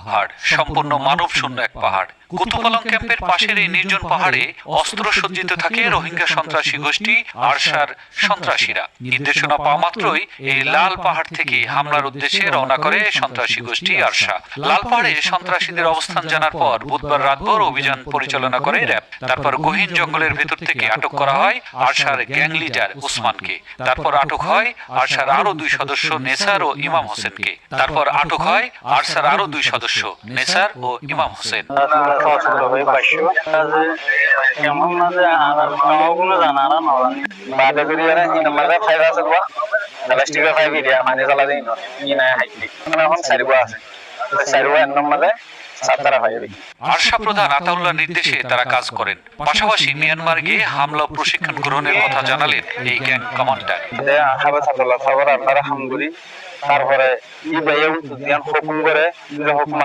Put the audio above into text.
পাহাড়, সম্পূর্ণ মানবশূন্য এক পাহাড়। কুতুপালং ক্যাম্পের পাশের এই নির্জন পাহাড়ে অস্ত্র সজ্জিত থাকে রোহিঙ্গা সন্ত্রাসী গোষ্ঠী আরশার সন্ত্রাসীরা। নির্দেশনা পাওয়া মাত্রই এই লাল পাহাড় থেকে হামলার উদ্দেশ্যে রওনা করে সন্ত্রাসী গোষ্ঠী আরশা। লাল পাহাড়ে সন্ত্রাসীদের অবস্থান জানার পর বুধবার রাতভর অভিযান পরিচালনা করে র্যাব। তারপর গহীন জঙ্গলের ভেতর থেকে আটক করা হয় আরশার গ্যাং লিডার উসমানকে। তারপর আটক হয় আরশার আরো 2 সদস্য নেসার ও ইমাম হোসেনকে। তারপর আটক হয় আরশার আরো 2 সদস্য নেসার ও ইমাম হোসেন। আরশা প্রধান আতাউল্লাহ নির্দেশে তারা কাজ করেন। পাশাপাশি মিয়ানমার গিয়ে হামলা ও প্রশিক্ষণ গ্রহণের কথা জানালেন এই গ্যাং কমান্ডার। তারপরে